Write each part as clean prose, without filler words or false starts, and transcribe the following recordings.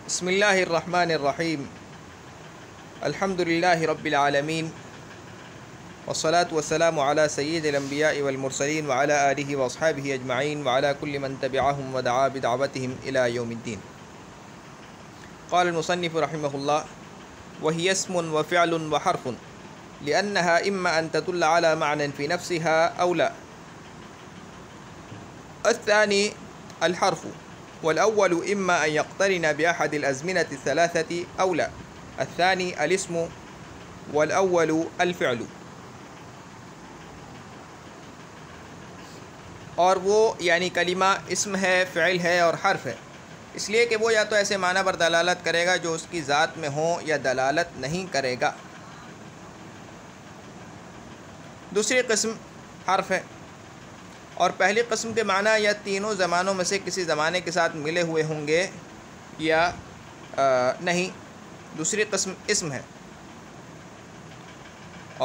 بسم اللہ الرحمن الرحیم الحمد للہ رب العالمین والصلاة والسلام علی سید الانبیاء والمرسلین وعلی آلہ واصحابہ اجمعین وعلی کل من تبعہم ودعا بدعوتہم الی یوم الدین۔ قال المصنف رحمہ اللہ وہی اسم وفعل وحرف لأنها اما ان تدل على معنى في نفسها او لا۔ الثاني الحرف والأول إما أن يقترن بأحد الأزمنة الثلاثة أو لا۔ الثاني الاسم والأول الفعل۔ اور وہ یعنی کلمہ اسم ہے، فعل ہے اور حرف ہے، اس لیے کہ وہ یا تو ایسے معنی پر دلالت کرے گا جو اس کی ذات میں ہوں یا دلالت نہیں کرے گا۔ دوسری قسم حرف ہے، اور پہلی قسم کے معنی یا تینوں زمانوں میں سے کسی زمانے کے ساتھ ملے ہوئے ہوں گے یا نہیں۔ دوسری قسم اسم ہے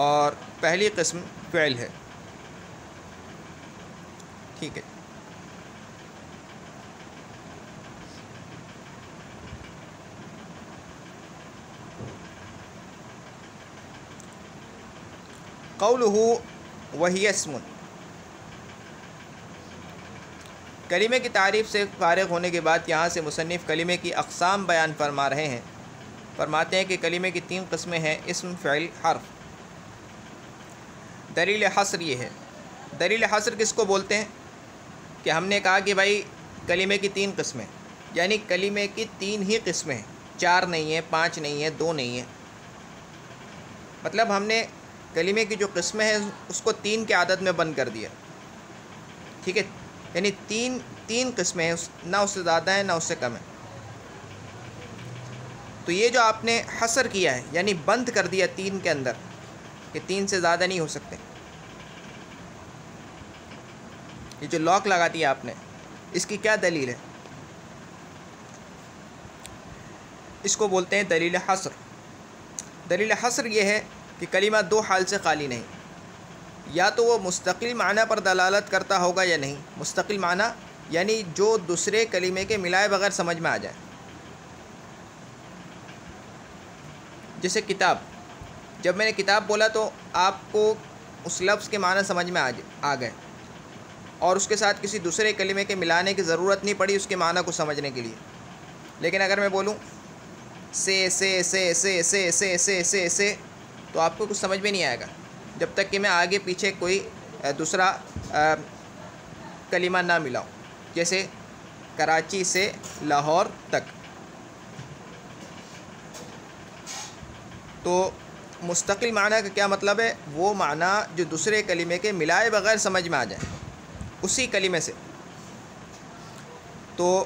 اور پہلی قسم فعل ہے۔ ٹھیک ہے، قولہ وہی اسم، کلمے کی تعریف سے فارغ ہونے کے بعد یہاں سے مصنف کلمے کی اقسام بیان فرما رہے ہیں۔ فرماتے ہیں کہ کلمے کی تین قسمیں ہیں، اسم، فعل، حرف۔ دلیل حصر یہ ہے۔ دلیل حصر کس کو بولتے ہیں؟ کہ ہم نے کہا کہ بھائی کلمے کی تین قسمیں، یعنی کلمے کی تین ہی قسمیں ہیں، چار نہیں ہیں، پانچ نہیں ہیں، دو نہیں ہیں۔ مطلب ہم نے کلمے کی جو قسمیں ہیں اس کو تین کے عدد میں بند کر دیا۔ ٹھیک ہے، یعنی تین قسمیں ہیں، نہ اس سے زیادہ ہیں نہ اس سے کم ہیں۔ تو یہ جو آپ نے حصر کیا ہے یعنی بند کر دیا تین کے اندر کہ تین سے زیادہ نہیں ہو سکتے، یہ جو لاک لگا دیا آپ نے، اس کی کیا دلیل ہے؟ اس کو بولتے ہیں دلیل حصر۔ دلیل حصر یہ ہے کہ کلمہ دو حال سے خالی نہیں، یا تو وہ مستقل معنی پر دلالت کرتا ہوگا یا نہیں۔ مستقل معنی یعنی جو دوسرے کلمے کے ملائے بغیر سمجھ میں آ جائے، جیسے کتاب۔ جب میں نے کتاب بولا تو آپ کو اس لفظ کے معنی سمجھ میں آ گئے، اور اس کے ساتھ کسی دوسرے کلمے کے ملانے کی ضرورت نہیں پڑی اس کے معنی کو سمجھنے کے لیے۔ لیکن اگر میں بولوں سے تو آپ کو کچھ سمجھ میں نہیں آئے گا جب تک کہ میں آگے پیچھے کوئی دوسرا کلمہ نہ ملاؤں، جیسے کراچی سے لاہور تک۔ تو مستقل معنی کا کیا مطلب ہے؟ وہ معنی جو دوسرے کلمے کے ملائے بغیر سمجھ میں آ جائے اسی کلمے سے۔ تو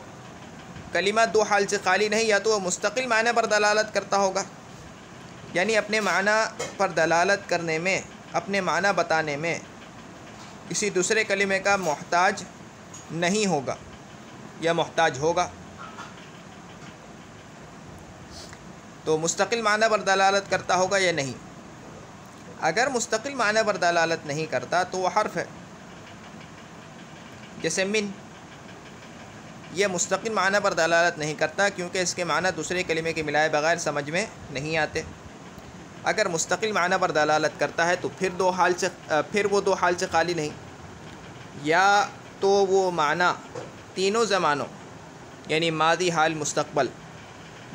کلمہ دو حال سے خالی نہیں، یا تو وہ مستقل معنی پر دلالت کرتا ہوگا، یعنی اپنے معنی پر دلالت کرنے میں، اپنے معنی بتانے میں کسی دوسرے کلمے کا محتاج نہیں ہوگا یا محتاج ہوگا۔ تو مستقل معنی پر دلالت کرتا ہوگا یا نہیں۔ اگر مستقل معنی پر دلالت نہیں کرتا تو وہ حرف ہے، جیسے من، یہ مستقل معنی پر دلالت نہیں کرتا کیونکہ اس کے معنی دوسرے کلمے کے ملائے بغیر سمجھ میں نہیں آتے۔ اگر مستقل معنی پر دلالت کرتا ہے تو پھر وہ دو حال سے خالی نہیں، یا تو وہ معنی تینوں زمانوں یعنی ماضی، حال، مستقبل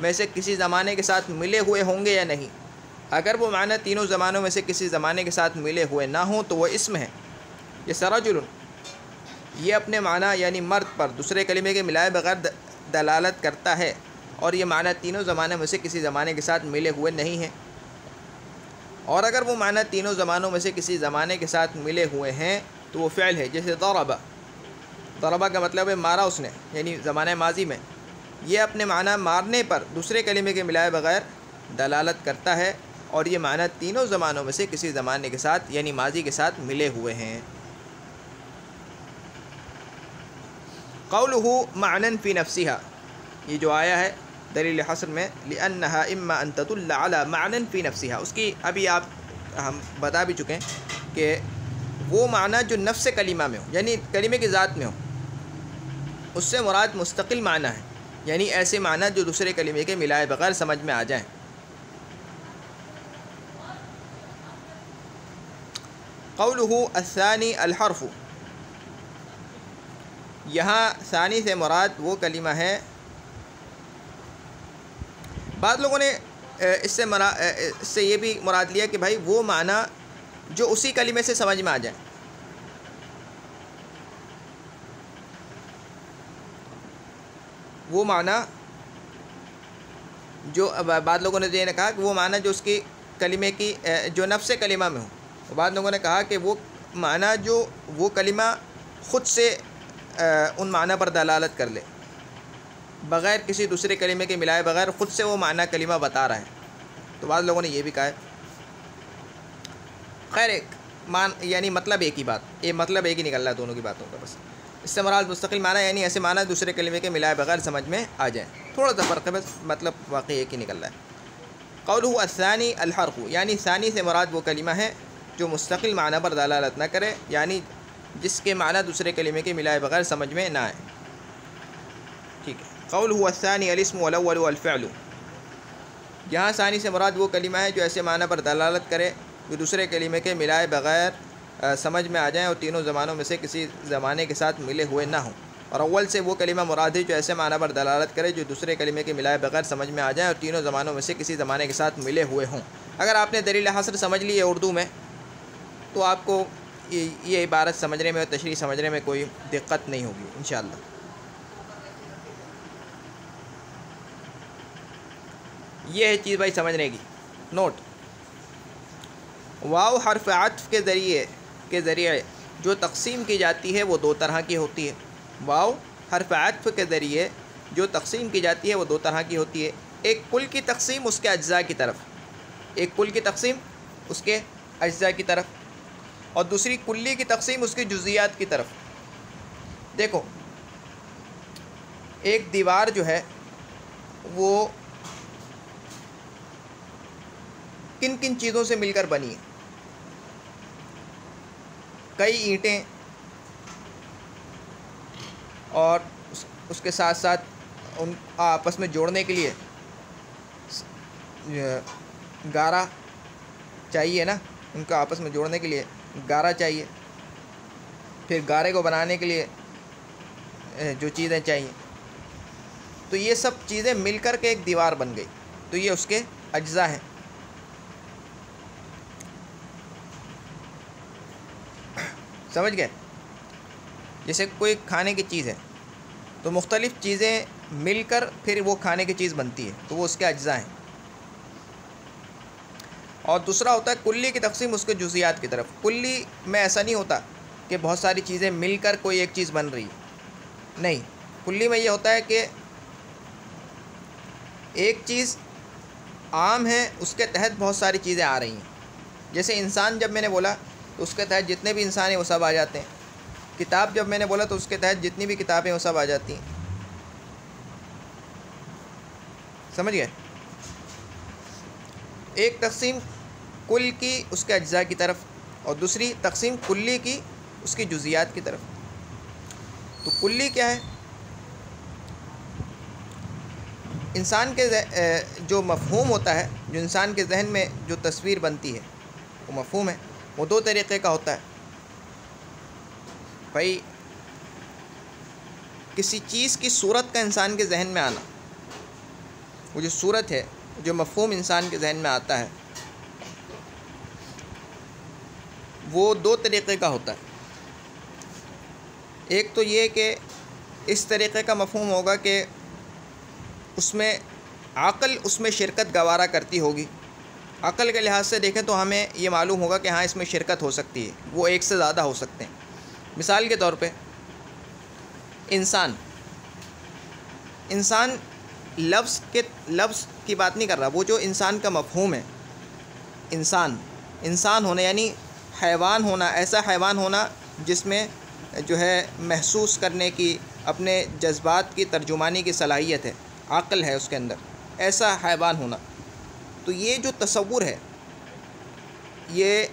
میں سے کسی زمانے کے ساتھ ملے ہوئے ہوں گے یا نہیں۔ اگر وہ معنی تینوں زمانوں میں سے کسی زمانے کے ساتھ ملے ہوئے نہ ہوں تو وہ اسم ہے، جیسے رجل، یہ اپنے معنی یعنی مرد پر دوسرے کلمے کے ملائے بغیر دلالت کرتا ہے، اور یہ معنی تینوں زمانے میں سے کسی زمانے کے ساتھ ملے ہوئے نہیں ہیں۔ اور اگر وہ معنی تینوں زمانوں میں سے کسی زمانے کے ساتھ ملے ہوئے ہیں تو وہ فعل ہے، جیسے ضربہ۔ ضربہ کا مطلب ہے مارا اس نے، یعنی زمانہ ماضی میں۔ یہ اپنے معنی مارنے پر دوسرے کلمے کے ملائے بغیر دلالت کرتا ہے، اور یہ معنی تینوں زمانوں میں سے کسی زمانے کے ساتھ یعنی ماضی کے ساتھ ملے ہوئے ہیں۔ قولہ معنی فی نفسہا، یہ جو آیا ہے دلیل حصر میں، لأنها اما ان تدل على معنی فی نفسہا، اس کی ابھی ہم بتا بھی چکے ہیں کہ وہ معنی جو نفس کلمہ میں ہو، یعنی کلمے کی ذات میں ہو، اس سے مراد مستقل معنی ہے، یعنی ایسے معنی جو دوسرے کلمے کے ملائے بغیر سمجھ میں آ جائیں۔ قولہ الثانی الحرف، یہاں ثانی سے مراد وہ کلمہ ہے، بعض لوگوں نے اس سے یہ بھی مراد لیا کہ بھائی وہ معنی جو اسی کلمے سے سمجھ میں آ جائے۔ وہ معنی جو بعض لوگوں نے یہ کہا کہ وہ معنی جو اس کی کلمے کی جو نفس کلمہ میں ہو، بعض لوگوں نے کہا کہ وہ معنی جو وہ کلمہ خود سے ان معنی پر دلالت کر لے، بغیر کسی دوسرے کلمے کے ملائے بغیر خود سے وہ معنی کلمہ بتا رہا ہے، تو بعض لوگوں نے یہ بھی کہا ہے۔ خیر یعنی مطلب ایک ہی بات، یہ مطلب ایک ہی نکل رہا ہے دونوں کی باتوں کا، بس اس سے مراد مستقل معنی یعنی ایسے معنی دوسرے کلمے کے ملائے بغیر سمجھ میں آ جائیں، تھوڑا سا فرق ہے بس، مطلب واقعی ایک ہی نکل رہا ہے۔ قولہ الثانی الحرف، یعنی ثانی سے مراد وہ کلمہ ہے جو مستقل معنی پر دلالت نہ کرے، یعنی جس کے معنی دوسرے کلمے کے ملائے بغیر سمجھ میں نہ آئے، ٹھیک ہے۔ قولہ الثانی الاسم والاول والفعل، یہاں ثانی سے مراد وہ کلمہ ہے جو ایسے معنی پر دلالت کرے جو دوسرے کلمے کے ملائے بغیر سمجھ میں آ جائیں اور تینوں زمانوں میں سے کسی زمانے کے ساتھ ملے ہوئے نہ ہوں، اور اول سے وہ کلمہ مراد ہے جو ایسے معنی پر دلالت کرے جو دوسرے کلمے کے ملائے بغیر سمجھ میں آ جائیں اور تینوں زمانوں میں سے کسی زمانے کے ساتھ ملے ہوئے ہوں۔ اگر آپ نے دلیل حصر سمجھ لی ہے اردو میں تو آپ کو یہ عبارت سمجھنے میں اور تشریح سمجھنے میں کوئی دقت نہیں ہوگی انشاءاللہ۔ یہ ہے چیز بھائی سمجھنے کی، نوٹ۔ واو حرف عطف کے ذریعے جو تقسیم کی جاتی ہے وہ دو طرح کی ہوتی ہے۔ واو حرف عطف کے ذریعے جو تقسیم کی جاتی ہے وہ دو طرح کی ہوتی ہے، ایک کل کی تقسیم اس کے اجزاء کی طرف، ایک کل کی تقسیم اس کے اجزاء کی طرف، اور دوسری کلی کی تقسیم اس کی جزیات کی طرف۔ دیکھو ایک دیوار جو ہے وہ کن کن چیزوں سے مل کر بنی ہے؟ کئی اینٹیں اور اس کے ساتھ ساتھ ان آپس میں جوڑنے کے لیے گارا چاہیے نا، ان کو آپس میں جوڑنے کے لیے گارا چاہیے، پھر گارے کو بنانے کے لیے جو چیزیں چاہیے، تو یہ سب چیزیں مل کر کے ایک دیوار بن گئی، تو یہ اس کے اجزاء ہیں۔ سمجھ گئے؟ جیسے کوئی کھانے کی چیز ہے تو مختلف چیزیں مل کر پھر وہ کھانے کی چیز بنتی ہے، تو وہ اس کے اجزاء ہیں۔ اور دوسرا ہوتا ہے کلی کی تقسیم اس کے جزیات کی طرف۔ کلی میں ایسا نہیں ہوتا کہ بہت ساری چیزیں مل کر کوئی ایک چیز بن رہی ہے، نہیں، کلی میں یہ ہوتا ہے کہ ایک چیز عام ہے، اس کے تحت بہت ساری چیزیں آ رہی ہیں۔ جیسے انسان جب میں نے بولا تو اس کے تحت جتنے بھی انسان ہیں وہ سب آ جاتے ہیں، کتاب جب میں نے بولا تو اس کے تحت جتنی بھی کتابیں وہ سب آ جاتی ہیں۔ سمجھ گئے؟ ایک تقسیم کل کی اس کے اجزاء کی طرف اور دوسری تقسیم کلی کی اس کی جزیات کی طرف۔ تو کلی کیا ہے؟ انسان کے جو مفہوم ہوتا ہے، جو انسان کے ذہن میں جو تصویر بنتی ہے وہ مفہوم ہے، وہ دو طریقے کا ہوتا ہے۔ بھائی کسی چیز کی صورت کا انسان کے ذہن میں آنا، وہ جو صورت ہے، جو مفہوم انسان کے ذہن میں آتا ہے، وہ دو طریقے کا ہوتا ہے۔ ایک تو یہ کہ اس طریقے کا مفہوم ہوگا کہ اس میں عقل اس میں شرکت گوارا کرتی ہوگی، عقل کے لحاظ سے دیکھیں تو ہمیں یہ معلوم ہوگا کہ ہاں اس میں شرکت ہو سکتی ہے، وہ ایک سے زیادہ ہو سکتے ہیں۔ مثال کے طور پہ انسان لفظ کی بات نہیں کر رہا، وہ جو انسان کا مفہوم ہے، انسان ہونا یعنی حیوان ہونا، ایسا حیوان ہونا جس میں جو ہے محسوس کرنے کی، اپنے جذبات کی ترجمانی کی صلاحیت ہے، عقل ہے اس کے اندر، ایسا حیوان ہونا۔ تو یہ جو تصور ہے، یہ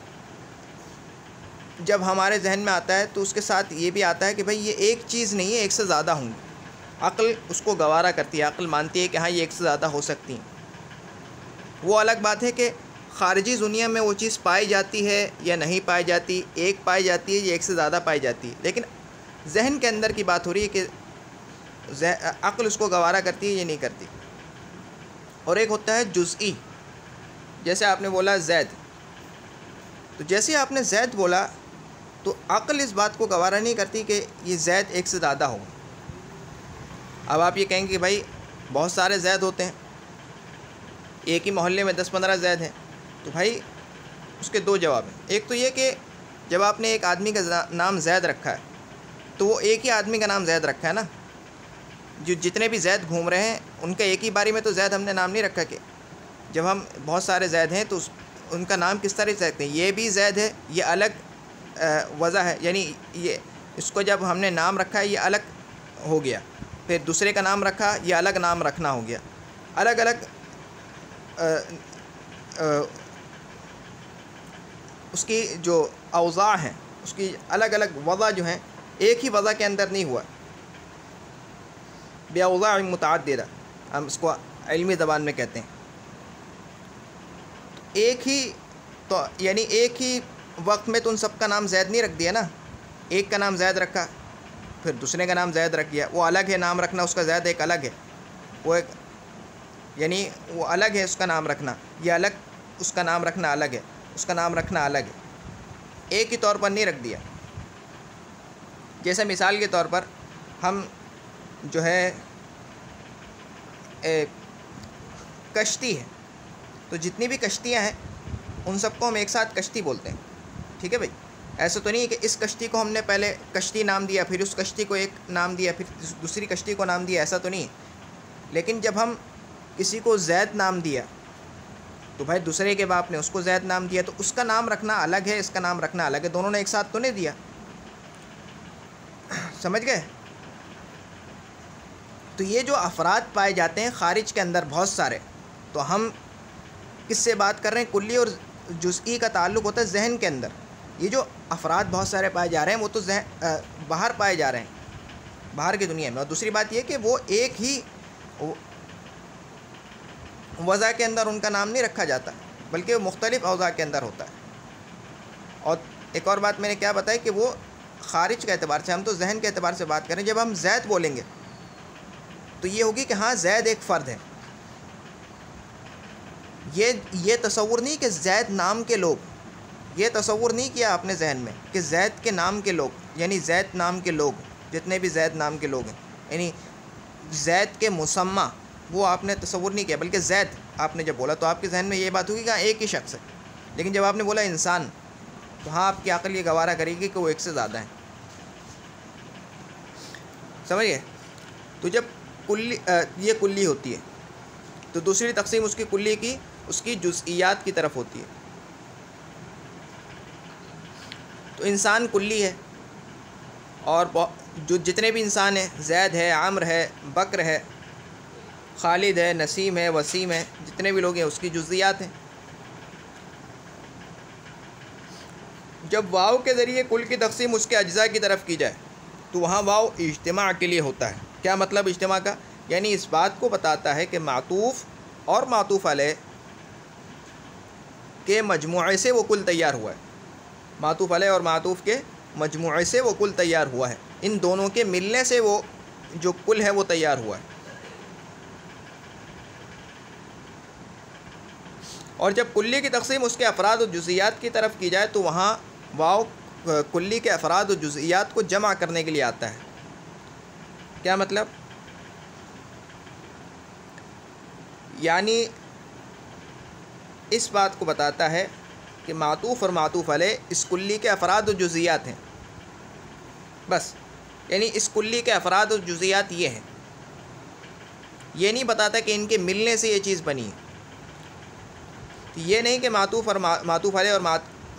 جب ہمارے ذہن میں آتا ہے تو اس کے ساتھ یہ بھی آتا ہے کہ بھئی یہ ایک چیز نہیں ہے، ایک سے زیادہ ہوں گے۔ عقل اس کو گوارا کرتی ہے، عقل مانتی ہے کہ ہاں یہ ایک سے زیادہ ہو سکتی ہیں۔ وہ الگ بات ہے کہ خارجی دنیا میں وہ چیز پائی جاتی ہے یا نہیں پائی جاتی، ایک پائی جاتی ہے یا ایک سے زیادہ پائی جاتی ہے، لیکن ذہن کے اندر کی بات ہو رہی ہے کہ عقل اس کو گوارا کرتی ہے یا نہیں کرتی۔ اور ایک ہوتا ہے جزئی، جیسے آپ نے بولا زید، تو جیسے آپ نے زید بولا تو عقل اس بات کو گوارا نہیں کرتی کہ یہ زید ایک سے زیادہ ہو۔ اب آپ یہ کہیں گے کہ بھائی بہت سارے زید ہوتے ہیں، ایک ہی محلے میں 10-15 زید ہیں، تو بھائی اس کے دو جواب ہیں۔ ایک تو یہ کہ جب آپ نے ایک آدمی کا نام زید رکھا ہے تو وہ ایک ہی آدمی کا نام زید رکھا ہے نا، جو جتنے بھی زید گھوم رہے ہیں ان کا ایک ہی باری میں تو زید ہم نے نام نہیں رکھا کہ جب ہم بہت سارے زید ہیں تو ان کا نام کس طرح سے رکھتے ہیں، یہ بھی زید ہے، یہ الگ وضع ہے، یعنی یہ اس کو جب ہم نے نام رکھا ہے یہ الگ ہو گیا، پھر دوسرے کا نام رکھا یہ الگ نام رکھنا ہو گیا، الگ الگ اس کی جو اوضاع ہیں، اس کی الگ الگ وضع جو ہیں ایک ہی وضع کے اندر نہیں ہوا، بأوضاع متعددہ ہم اس کو علمی زبان میں کہتے ہیں۔ ایک ہی تو یعنی ایک ہی وقت میں تو ان سب کا نام زید نہیں رکھ دیا نا، ایک کا نام زید رکھا پھر دوسرے کا نام زید رکھ دیا، وہ الگ ہے نام رکھنا، اس کا زید ایک الگ ہے، وہ ایک یعنی وہ الگ ہے اس کا نام رکھنا، یہ الگ اس کا نام رکھنا الگ ہے، اس کا نام رکھنا الگ ہے، ایک ہی طور پر نہیں رکھ دیا۔ جیسے مثال کے طور پر ہم جو ہے ایک کشتی ہے، تو جتنی بھی کشتیاں ہیں ان سب کو ہم ایک ساتھ کشتی بولتے ہیں، ٹھیک ہے بھائی؟ ایسا تو نہیں ہے کہ اس کشتی کو ہم نے پہلے کشتی نام دیا، پھر اس کشتی کو ایک نام دیا، پھر دوسری کشتی کو نام دیا، ایسا تو نہیں ہے۔ لیکن جب ہم کسی کو زید نام دیا تو بھائی دوسرے کے باپ نے اس کو زید نام دیا، تو اس کا نام رکھنا الگ ہے، اس کا نام رکھنا الگ ہے، دونوں نے ایک ساتھ تو نہیں دیا، سمجھ گئے؟ تو یہ جو افراد پائے جاتے ہیں خارج کے اندر بہت سارے، تو ہم کس سے بات کر رہے ہیں؟ کلی اور جزئی کا تعلق ہوتا ہے ذہن کے اندر۔ یہ جو افراد بہت سارے پائے جا رہے ہیں وہ تو باہر پائے جا رہے ہیں، باہر کی دنیا میں، اور دوسری بات یہ کہ وہ ایک ہی وضع کے اندر ان کا نام نہیں رکھا جاتا، بلکہ وہ مختلف اوضاع کے اندر ہوتا ہے۔ اور ایک اور بات میں نے کیا بتائی کہ وہ خارج کے اعتبار سے، ہم تو ذہن کے اعتبار سے بات کریں، جب ہم زید بولیں گے تو یہ ہوگی کہ ہاں زید ایک فرد ہے، یہ تصور نہیں کہ زید نام کے لوگ، یہ تصور نہیں کیا آپ نے ذہن میں کہ زید کے نام کے لوگ، یعنی زید نام کے لوگ، جتنے بھی زید نام کے لوگ ہیں، یعنی زید کے مسمى وہ آپ نے تصور نہیں کیا، بلکہ زید آپ نے جب بولا تو آپ کے ذہن میں یہ بات ہوگی کہ ہاں ایک ہی شخص ہے، لیکن جب آپ نے بولا انسان تو ہاں آپ کی عقل یہ گوارا کرے گی کہ وہ ایک سے زیادہ ہیں، سمجھ گئے؟ تو جب یہ کلی ہوتی ہے تو دوسری تقسیم اس کی کلی کی اس کی جزئیات کی طرف ہوتی ہے۔ تو انسان کلی ہے، اور جو جتنے بھی انسان ہیں، زید ہے، عمر ہے، بکر ہے، خالد ہے، نسیم ہے، وسیم ہے، جتنے بھی لوگ ہیں اس کی جزئیات ہیں۔ جب واو کے ذریعے کل کی تقسیم اس کے اجزاء کی طرف کی جائے تو وہاں واو اجتماع کے لیے ہوتا ہے۔ کیا مطلب اجتماع کا؟ یعنی اس بات کو بتاتا ہے کہ معطوف اور معطوف علیہ کے مجموعے سے وہ کل تیار ہوا ہے، معطوف علیہ اور معطوف کے مجموعے سے وہ کل تیار ہوا ہے، ان دونوں کے ملنے سے وہ جو کل ہے وہ تیار ہوا ہے۔ اور جب کلی کی تقسیم اس کے افراد و جزئیات کی طرف کی جائے تو وہاں واو کلی کے افراد و جزئیات کو جمع کرنے کے لیے آتا ہے۔ کیا مطلب؟ یعنی اس بات کو بتاتا ہے کہ معطوف اور معطوف علیہ اس کلی کے افراد و جزئیات ہیں، بس، یعنی اس کلی کے افراد و جزئیات یہ ہیں، یہ نہیں بتاتا کہ ان کے ملنے سے یہ چیز بنی ہے۔ یہ نہیں کہ معطوف اور معطوف علیہ اور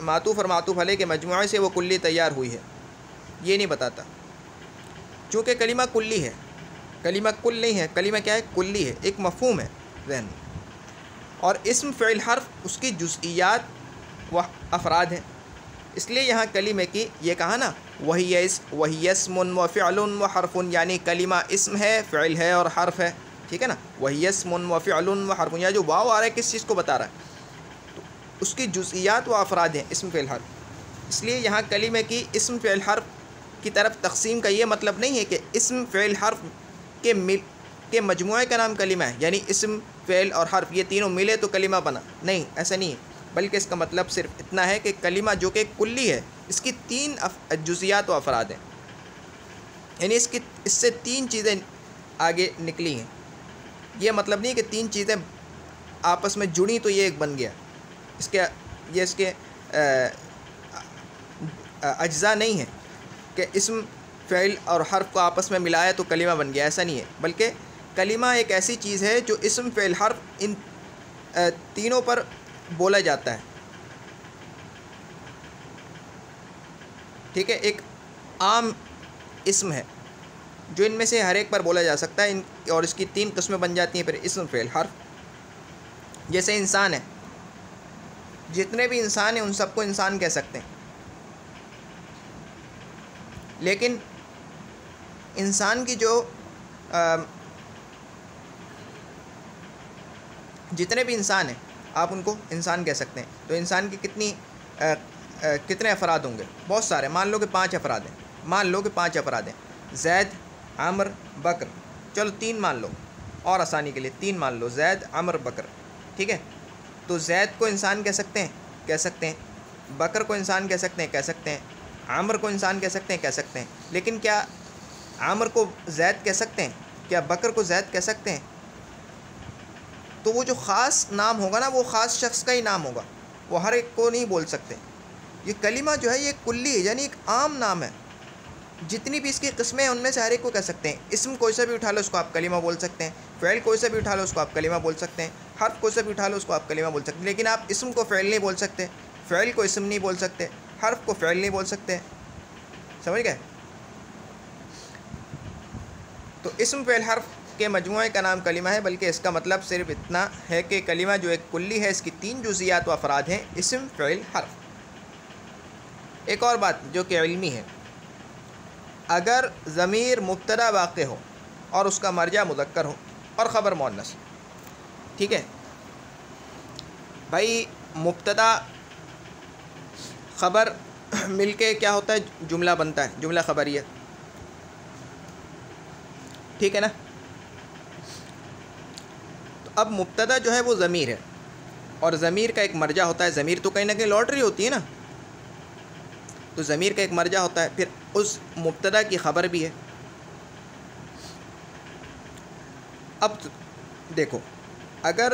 معطوف اور معطوف علیہ کے مجموعے سے وہ کلی تیار ہوئی ہے، یہ نہیں بتاتا، چونکہ کلمہ کلی ہے، کلمہ کل نہیں ہے، کلمہ کیا ہے؟ کلی ہے، ایک مفہوم ہے ذہن میں، اور اسم فعل حرف اس کی جزئیات و افراد ہیں، اس لیے یہاں کلمے کی یہ کہا نا وہی اسم و فعل و حرف، یعنی کلمہ اسم ہے، فعل ہے اور حرف ہے، ٹھیک ہے نا. وہی اسم و فعل و حرف، یا جو واو آ رہا ہے کس چیز کو بتا رہا ہے؟ تو اس کی جزئیات و افراد ہیں اسم فعل حرف. اس لیے یہاں کلمے کی اسم فعل حرف کی طرف تقسیم کا یہ مطلب نہیں ہے کہ اسم فعل حرف کے مجموعے کا نام کلمہ ہے، یعنی اسم فعل اور حرف یہ تینوں ملے تو کلمہ بنا. نہیں، ایسا نہیں ہے، بلکہ اس کا مطلب صرف اتنا ہے کہ کلمہ جو کہ کلی ہے اس کی 3 جزئیات و افراد ہیں، یعنی اس سے 3 چیزیں آگے نکلی ہیں. یہ مطلب نہیں کہ 3 چیزیں آپس میں جڑیں تو یہ ایک بن گیا. اس کے اجزاء نہیں ہیں کہ اسم فعل اور حرف کو آپس میں ملایا تو کلمہ بن گیا، ایسا نہیں ہے. بلکہ کلمہ ایک ایسی چیز ہے جو اسم فعل حرف ان تینوں پر بولا جاتا ہے، ٹھیک ہے. ایک عام اسم ہے جو ان میں سے ہر ایک پر بولا جا سکتا ہے، اور اس کی 3 قسمیں بن جاتی ہیں پھر اسم فعل حرف. جیسے انسان ہے، جتنے بھی انسان ہیں ان سب کو انسان کہہ سکتے ہیں، لیکن انسان کی جو جتنے بھی انسان ہیں آپ ان کو انسان کہہ سکتے ہیں. تو انسان کی کتنے افراد ہوں گے؟ بہت سارے. مان لو کہ 5 افراد ہیں. زید، عمر، بکر. چلو 3 مان لو اور آسانی کے لیے 3 مان لو، زید، عمر، بکر، ٹھیک ہے. تو زید کو انسان کہہ سکتے ہیں، بکر کو انسان کہہ سکتے ہیں، عمر کو انسان کہہ سکتے ہیں. لیکن کیا عمر کو زید کہہ سکتے ہیں؟ کیا بکر کو زید کہہ سکتے ہیں؟ تو وہ جو خاص نام ہوگا نا وہ خاص شخص کا ہی نام ہوگا، وہ ہر ایک کو نہیں بول سکتے. یہ کلمہ جو ہے یہ کلی ہے، یعنی ایک عام نام ہے. جتنی بھی اس کی قسمیں ہیں ان میں سے ہر ایک کو کہہ سکتے ہیں. اسم کوئی سا بھی اٹھا لو اس کو آپ کلمہ بول سکتے ہیں، فعل کوئی سا بھی اٹھا لو اس کو آپ کلمہ بول سکتے ہیں، حرف کوئی سا بھی اٹھا لو اس کو آپ کلمہ بول سکتے ہیں. لیکن آپ اسم کو فعل نہیں بول سکتے، فعل کو اسم نہیں بول سکتے، حرف کو فعل نہیں بول سکتے. سمجھ گئے؟ تو اسم فعل حرف کے مجموعے کا نام کلمہ ہے، بلکہ اس کا مطلب صرف اتنا ہے کہ کلمہ جو ایک کلی ہے اس کی 3 جزئیات و افراد ہیں، اسم فعل حرف. ایک اور بات جو کہ علمی ہے، اگر ضمیر مبتدا واقع ہو اور اس کا مرجع مذکر ہو اور خبر مؤنث، ٹھیک ہے بھائی، مبتدا خبر مل کے کیا ہوتا ہے؟ جملہ بنتا ہے، جملہ خبریہ، ٹھیک ہے نا. تو اب مبتدا جو ہے وہ ضمیر ہے، اور ضمیر کا ایک مرجع ہوتا ہے. ضمیر تو کہیں نہ کہیں لوٹ رہی ہوتی ہے نا، تو ضمیر کا ایک مرجع ہوتا ہے، پھر اس مبتدا کی خبر بھی ہے. اب دیکھو، اگر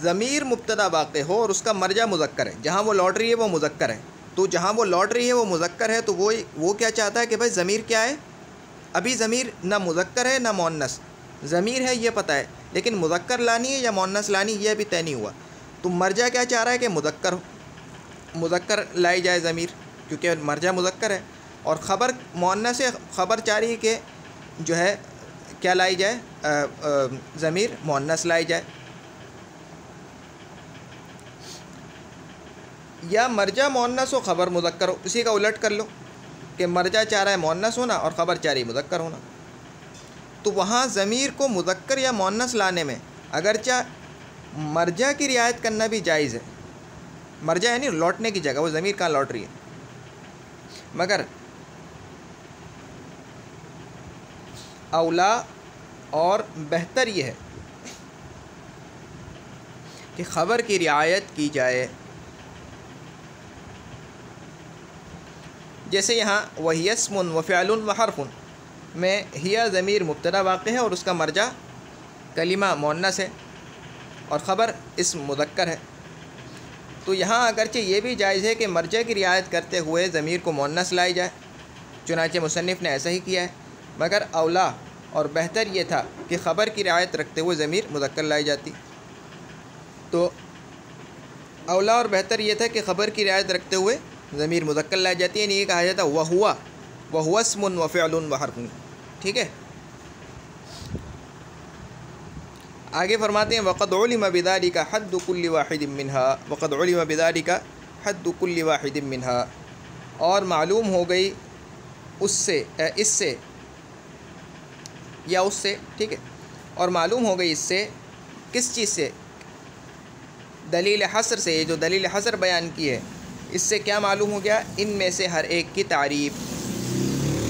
ضمیر مبتدا واقع ہو اور اس کا مرجع مذکر ہے، جہاں وہ لوٹ رہی ہے وہ مذکر ہے، تو جہاں وہ لوٹ رہی ہے وہ مذکر ہے، تو وہ کیا چاہتا ہے کہ بھائی ضمیر کیا ہے؟ ابھی ضمیر نہ مذکر ہے نہ مؤنث. ضمیر ہے یہ پتہ ہے، لیکن مذکر لانی ہے یا مؤنث لانی یہ ابھی طے نہیں ہوا. تو مرجع کیا چاہ رہا ہے کہ مذکر لائی جائے ضمیر، کیونکہ مرجع مذکر ہے. اور خبر مؤنث ہے، خبر چاہ رہی ہے کہ جو ہے کیا لائی جائے؟ ضمیر مؤنث لائی جائے. یا مرجع مؤنث ہو خبر مذکر ہو، اسی کا الٹ کر لو کہ مرجع چاہ رہا ہے مؤنث ہونا اور خبر چاہ رہی ہے مذکر ہونا. تو وہاں ضمیر کو مذکر یا مؤنث لانے میں اگرچہ مرجع کی رعایت کرنا بھی جائز ہے، مرجع یعنی لوٹنے کی جگہ، وہ ضمیر کہاں لوٹ رہی ہے، مگر اولا اور بہتر یہ ہے کہ خبر کی رعایت کی جائے. جیسے یہاں وہی اسم و فعل و حرف میں ہیا ضمیر مبتدا واقع ہے اور اس کا مرجع کلمہ مؤنث ہے اور خبر اسم مذکر ہے. تو یہاں اگرچہ یہ بھی جائز ہے کہ مرجع کی رعایت کرتے ہوئے ضمیر کو مؤنث لائی جائے، چنانچہ مصنف نے ایسا ہی کیا ہے، مگر اولا اور بہتر یہ تھا کہ خبر کی رعایت رکھتے ہوئے ضمیر مذکر لائی جاتی. تو اولا اور بہتر یہ تھا کہ خبر کی رعایت رکھتے ہوئے ضمیر مذکر لائی جاتی ہے، یعنی یہ کہا جاتا ہے وہو اسم و فعل و حرف. ٹھیک ہے، آگے فرماتے ہیں وقد علم بذلك حد كل واحد منها، وقد علم بذلك حد كل واحد منها. اور معلوم ہو گئی اس سے یا اس سے، ٹھیک ہے، اور معلوم ہو گئی اس سے، کس چیز سے؟ دلیل حصر سے. یہ جو دلیل حصر بیان کی ہے اس سے کیا معلوم ہو گیا؟ ان میں سے ہر ایک کی تعریف.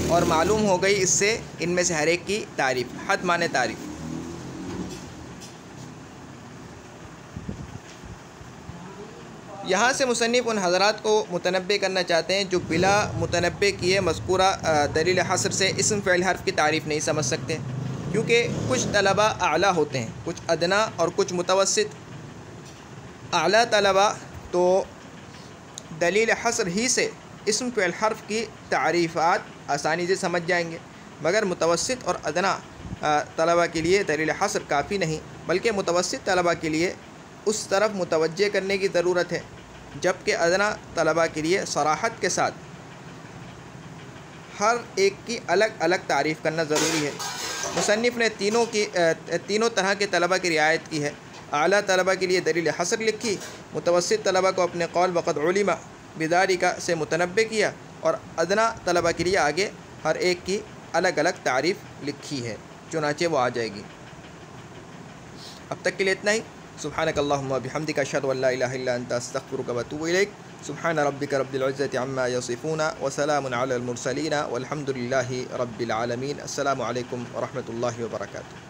اور معلوم ہو گئی اس سے ان میں سے ہر ایک کی تعریف. حد مانے تعریف. یہاں سے مصنف ان حضرات کو متنبہ کرنا چاہتے ہیں جو بلا متنبہ کیے مذکورہ دلیل حصر سے اسم فعل حرف کی تعریف نہیں سمجھ سکتے، کیونکہ کچھ طلبہ اعلیٰ ہوتے ہیں، کچھ ادنا اور کچھ متوسط. اعلیٰ طلبہ تو دلیل حصر ہی سے اسم فعل حرف کی تعریفات آسانی سے سمجھ جائیں گے، مگر متوسط اور ادنا طلبہ کے لیے دلیل حصر کافی نہیں، بلکہ متوسط طلبہ کے لیے اس طرف متوجہ کرنے کی ضرورت ہے، جبکہ ادنا طلبہ کے لیے صراحت کے ساتھ ہر ایک کی الگ الگ تعریف کرنا ضروری ہے. مصنف نے تینوں طرح کے طلبہ کی رعایت کی ہے. اعلیٰ طلبہ کے لیے دلیل حصر لکھی، متوسط طلبہ کو اپنے قول وقد علم بذالک سے متنبہ کیا، اور ادنا طلبہ کے لیے آگے ہر ایک کی الگ الگ تعریف لکھی ہے، چنانچہ وہ آ جائے گی. اب تک کے لیے اتنا ہی. سبحانک اللہم و بحمدک اشہد ان لا الہ الا انت استغفرک و اتوب الیک. سبحان ربک رب العزة عما یصفون وسلام علی المرسلین والحمد للہ رب العالمین. السلام علیکم ورحمۃ اللہ وبرکاتہ.